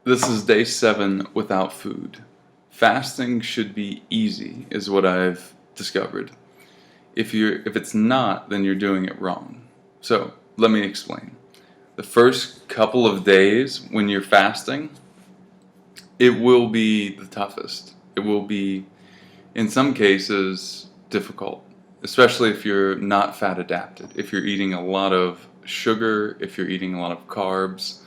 This is day 7 without food. Fasting should be easy, is what I've discovered. If it's not, then you're doing it wrong. So let me explain. The first couple of days when you're fasting, it will be the toughest. It will be, in some cases, difficult, especially if you're not fat adapted, if you're eating a lot of sugar, if you're eating a lot of carbs.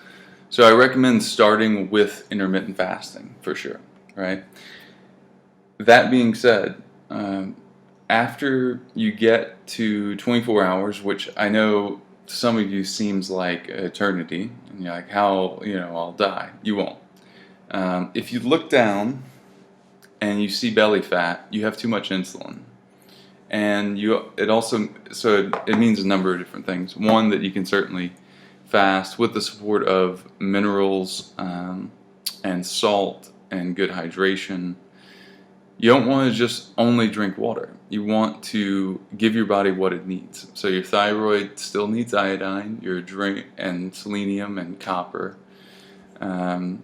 So I recommend starting with intermittent fasting for sure, right? That being said, after you get to 24 hours, which I know to some of you seems like eternity, and you're like, how, I'll die. You won't. If you look down and you see belly fat, you have too much insulin. And it means a number of different things. One, that you can certainly fast with the support of minerals and salt and good hydration. You don't want to just only drink water. You want to give your body what it needs. So your thyroid still needs iodine, your and selenium and copper. And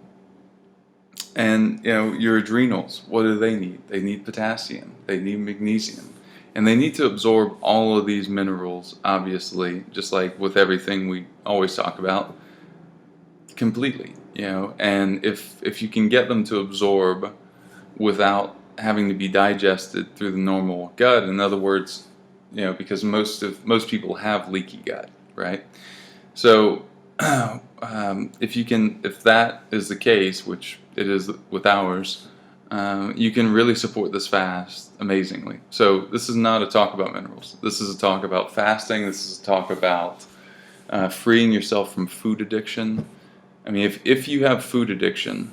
your adrenals, what do they need? They need potassium, they need magnesium, and they need to absorb all of these minerals, obviously, just like with everything we always talk about, completely. And if you can get them to absorb without having to be digested through the normal gut, in other words, because most people have leaky gut, right? So if that is the case, which it is with ours, you can really support this fast amazingly. So this is not a talk about minerals. This is a talk about fasting. This is a talk about freeing yourself from food addiction. I mean, if you have food addiction,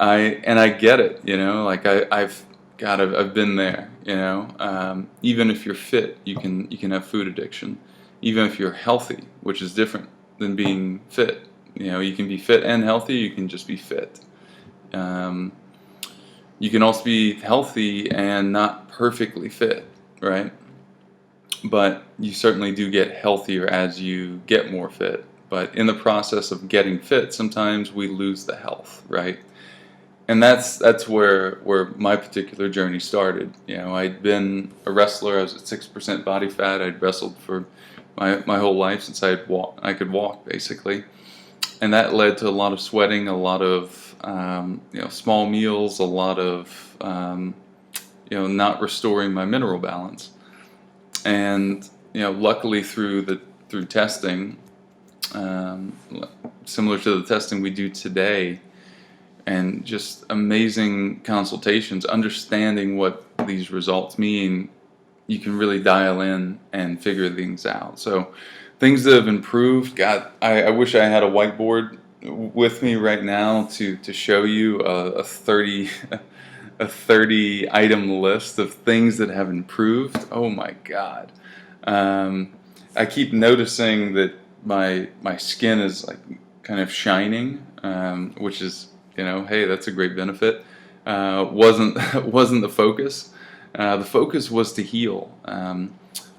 I get it. I've been there. Even if you're fit, you can have food addiction. Even if you're healthy, which is different than being fit. You can be fit and healthy. You can just be fit. You can also be healthy and not perfectly fit, right? But you certainly do get healthier as you get more fit. But in the process of getting fit, sometimes we lose the health, right? And that's where my particular journey started. I'd been a wrestler. I was at 6% body fat. I'd wrestled for my whole life since I could walk, basically. And that led to a lot of sweating, a lot of small meals, a lot of not restoring my mineral balance. And luckily through testing, similar to the testing we do today, and just amazing consultations, understanding what these results mean, you can really dial in and figure things out. So things that have improved, God, I wish I had a whiteboard with me right now to show you a 30 item list of things that have improved. Oh my God. I keep noticing that my skin is like kind of shining, which is, hey, that's a great benefit. Wasn't the focus. The focus was to heal.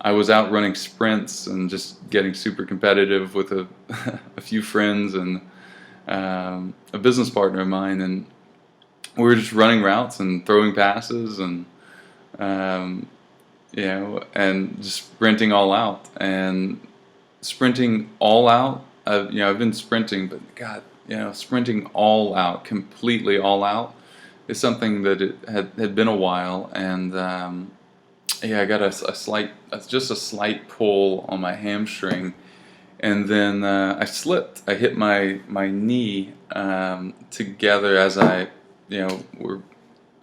I was out running sprints and just getting super competitive with a few friends and a business partner of mine, and we were just running routes and throwing passes and and just sprinting all out. And sprinting all out, I've been sprinting, but God, sprinting all out, completely all out, is something that it had been a while. And I got a slight pull on my hamstring, and then I slipped. I hit my knee together as were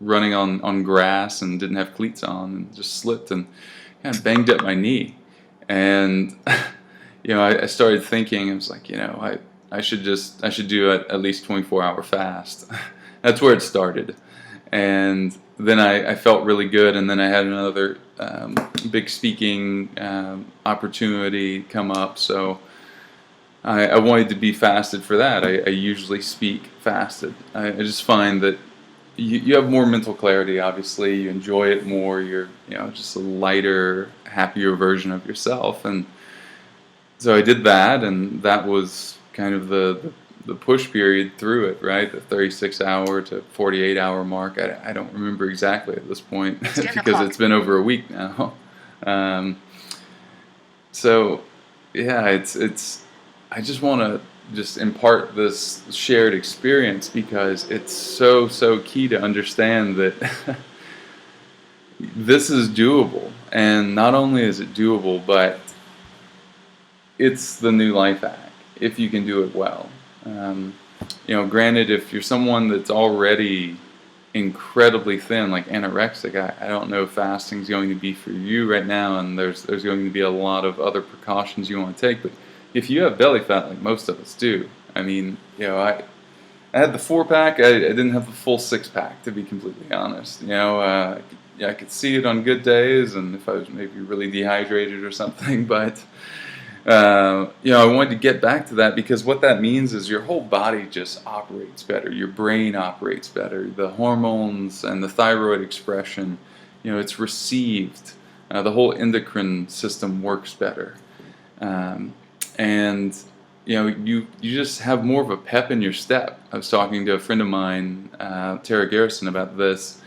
running on grass and didn't have cleats on, and just slipped and kind of banged up my knee. And I started thinking, I was like, I should do at least 24-hour fast. That's where it started. And then I felt really good, and then I had another big speaking opportunity come up, so I wanted to be fasted for that. I usually speak fasted. I just find that you have more mental clarity, obviously. You enjoy it more. You're just a lighter, happier version of yourself. And so I did that, and that was kind of the the push period through it, right? The 36-hour to 48-hour mark. I don't remember exactly at this point It's 10 because o'clock. it's been over a week now. Um, so yeah, it's I just want to just impart this shared experience because it's so key to understand that this is doable, and not only is it doable, but it's the new life hack if you can do it well. Um, Granted, if you're someone that's already incredibly thin, like anorexic, I don't know if fasting is going to be for you right now, and there's going to be a lot of other precautions you want to take. But if you have belly fat, like most of us do, I mean, I had the 4 pack. I didn't have the full 6 pack, to be completely honest. Yeah, I could see it on good days, and if I was maybe really dehydrated or something. But I wanted to get back to that because what that means is your whole body just operates better. Your brain operates better. The hormones and the thyroid expression, it's received. The whole endocrine system works better. Um, and you just have more of a pep in your step. I was talking to a friend of mine, Tara Garrison, about this,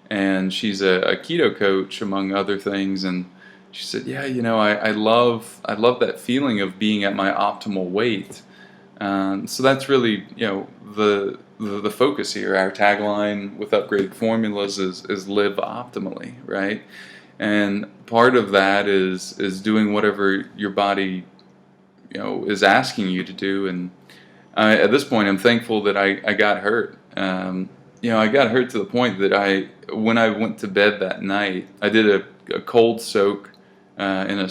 and she's a keto coach among other things, and she said, "Yeah, I love that feeling of being at my optimal weight." So that's really the focus here. Our tagline with upgraded formulas is live optimally, right? And part of that is doing whatever your body is asking you to do. And at this point, I'm thankful that I got hurt. I got hurt to the point that when I went to bed that night, I did a cold soak in a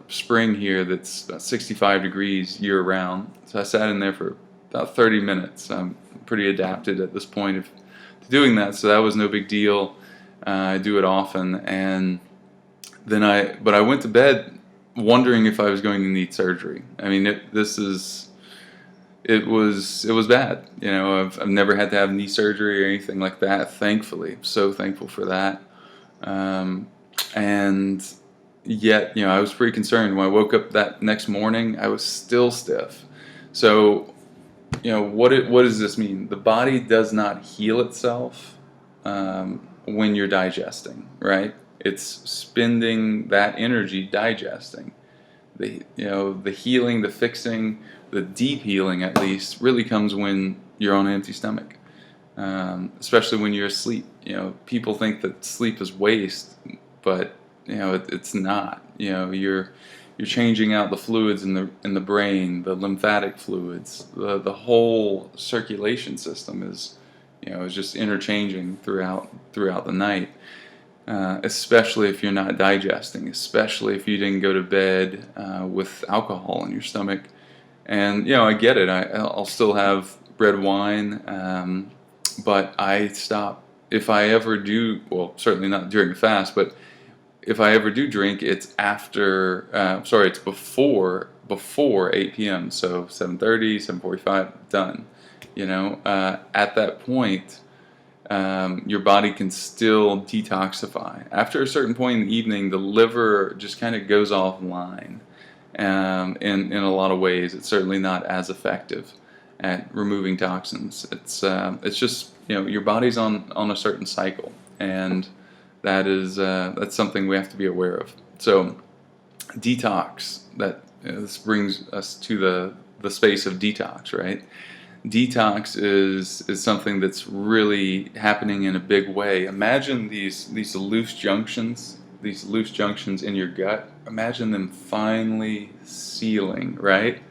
spring here that's about 65 degrees year round. So I sat in there for about 30 minutes. I'm pretty adapted at this point to doing that, so that was no big deal. I do it often, and but I went to bed wondering if I was going to need surgery. I mean, it was bad. I've never had to have knee surgery or anything like that. Thankfully, so thankful for that. And yet, I was pretty concerned when I woke up that next morning. I was still stiff. So, what does this mean? The body does not heal itself when you're digesting, right? It's spending that energy digesting. The healing, the fixing, the deep healing at least really comes when you're on an empty stomach, especially when you're asleep. People think that sleep is waste, but it's not. You're changing out the fluids in the brain, the lymphatic fluids, the whole circulation system is just interchanging throughout the night. Especially if you're not digesting, especially if you didn't go to bed with alcohol in your stomach. And I get it. I'll still have red wine, but I stop if I ever do. Well, certainly not during a fast, but if I ever do drink, it's it's before 8 p.m. So 7:30, 7:45, done. At that point, your body can still detoxify. After a certain point in the evening, the liver just kind of goes offline. In a lot of ways, it's certainly not as effective at removing toxins. It's just your body's on a certain cycle, and that's something we have to be aware of. So detox. This brings us to the space of detox, right? Detox is something that's really happening in a big way. Imagine these loose junctions in your gut. Imagine them finally sealing, right?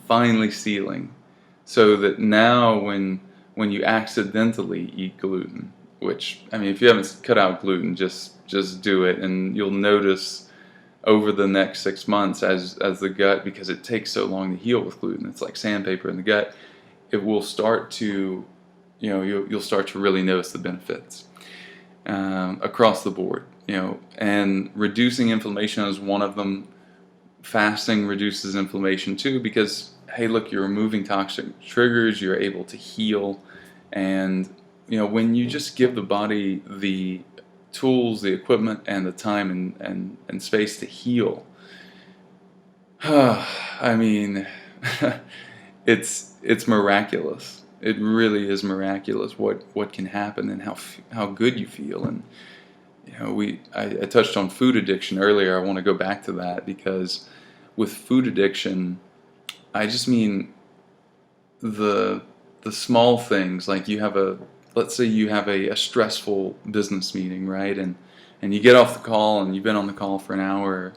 Finally sealing, so that now when you accidentally eat gluten, which, I mean, if you haven't cut out gluten, just do it, and you'll notice over the next 6 months as the gut, because it takes so long to heal with gluten, it's like sandpaper in the gut. It will start to, you'll start to really notice the benefits across the board. And reducing inflammation is one of them. Fasting reduces inflammation too, because hey, look, you're removing toxic triggers. You're able to heal, and when you just give the body the tools, the equipment, and the time and space to heal. I mean. it's miraculous. It really is miraculous what can happen and how good you feel. And I touched on food addiction earlier. I want to go back to that because with food addiction, I just mean the small things. Like let's say you have a stressful business meeting, right? And you get off the call and you've been on the call for an hour,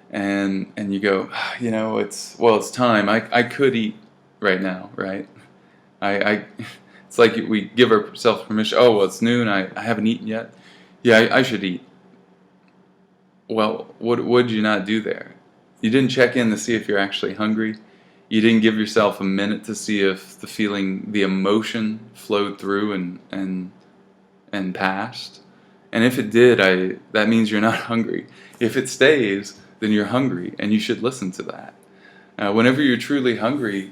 and you go, it's time. I could eat right now, right? I it's like we give ourselves permission. Oh, well, it's noon. I haven't eaten yet. Yeah, I should eat. Well, what did you not do there? You didn't check in to see if you're actually hungry. You didn't give yourself a minute to see if the emotion flowed through and passed. And if it did, that means you're not hungry. If it stays, then you're hungry, and you should listen to that. Whenever you're truly hungry,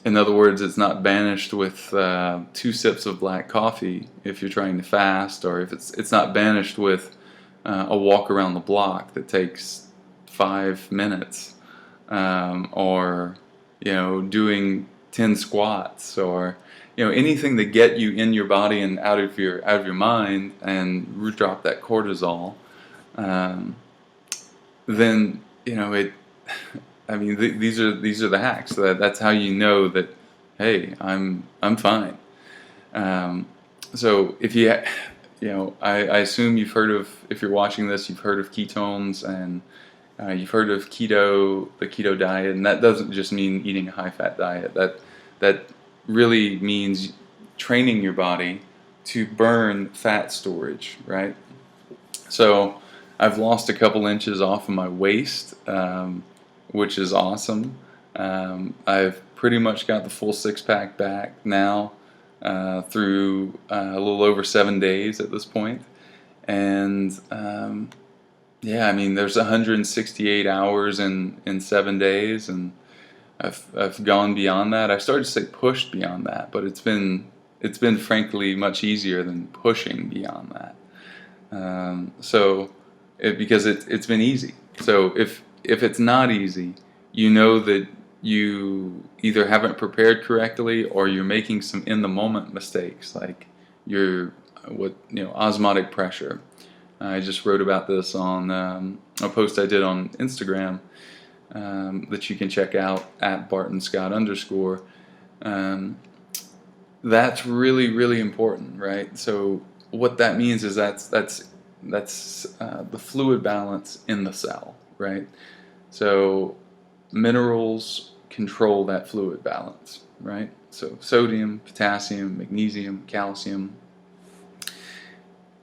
in other words, it's not banished with 2 sips of black coffee if you're trying to fast, or if it's not banished with a walk around the block that takes 5 minutes, or doing 10 squats, or anything to get you in your body and out of your mind and drop that cortisol. Then it. I mean, these are the hacks. That's how you know that, hey, I'm fine. So if I assume you've heard of, if you're watching this, you've heard of ketones, and you've heard of the keto diet, and that doesn't just mean eating a high-fat diet. That really means training your body to burn fat storage, right? So I've lost a couple inches off of my waist, which is awesome. I've pretty much got the full 6-pack back now through a little over 7 days at this point. And I mean, there's 168 hours in 7 days, and I've gone beyond that. I started to say pushed beyond that, but it's been frankly much easier than pushing beyond that. Because it's been easy. So if it's not easy, you know that you either haven't prepared correctly, or you're making some in the moment mistakes, like osmotic pressure. I just wrote about this on a post I did on Instagram that you can check out at @BartonScott_. That's really, really important, right? So what that means is that's the fluid balance in the cell, right? So minerals control that fluid balance, right? So sodium, potassium, magnesium, calcium.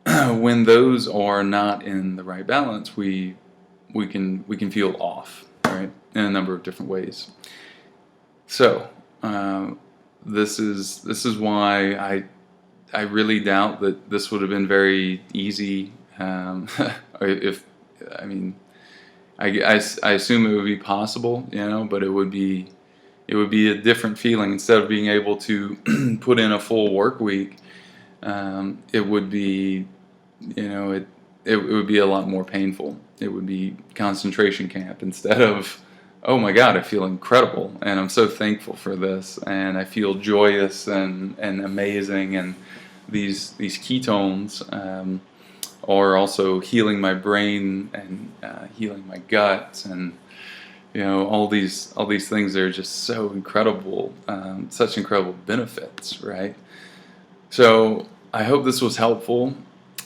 When those are not in the right balance, we can feel off, right? In a number of different ways. So this is why I really doubt that this would have been very easy. I assume it would be possible, but it would be a different feeling. Instead of being able to put in a full work week, it would be, it would be a lot more painful. It would be concentration camp instead of, oh my God, I feel incredible, and I'm so thankful for this, and I feel joyous and amazing, and these ketones are also healing my brain and healing my gut, and all these things are just so incredible, such incredible benefits, right? So I hope this was helpful,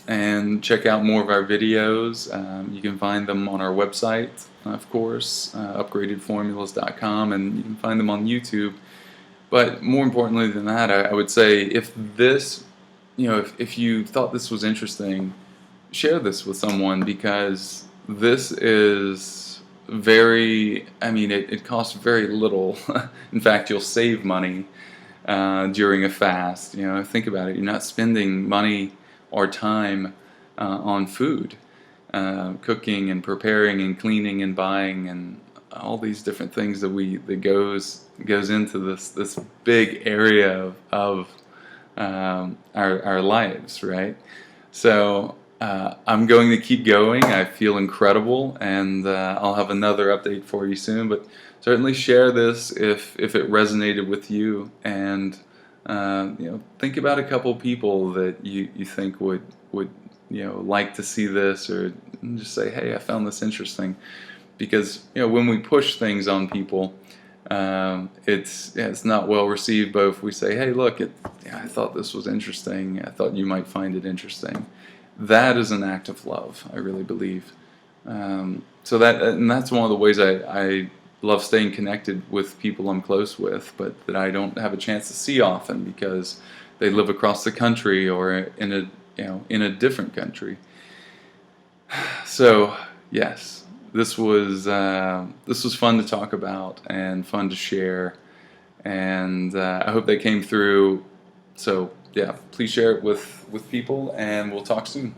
and check out more of our videos. You can find them on our website, of course, upgradedformulas.com, and you can find them on YouTube. But more importantly than that, I would say if this, if you thought this was interesting, share this with someone, because this is it costs very little. In fact, you'll save money during a fast. Think about it. You're not spending money or time on food, cooking and preparing and cleaning and buying and all these different things that goes into this big area of our lives, right? So I'm going to keep going. I feel incredible, and I'll have another update for you soon. But certainly share this if it resonated with you, and think about a couple people that you think would like to see this, or just say, hey, I found this interesting. Because when we push things on people, it's not well received. But if we say, hey, look, I thought this was interesting. I thought you might find it interesting. That is an act of love, I really believe. And that's one of the ways I love staying connected with people I'm close with, but that I don't have a chance to see often because they live across the country or in a different country. So yes, this was fun to talk about and fun to share, and I hope that came through. So yeah, please share it with people, and we'll talk soon.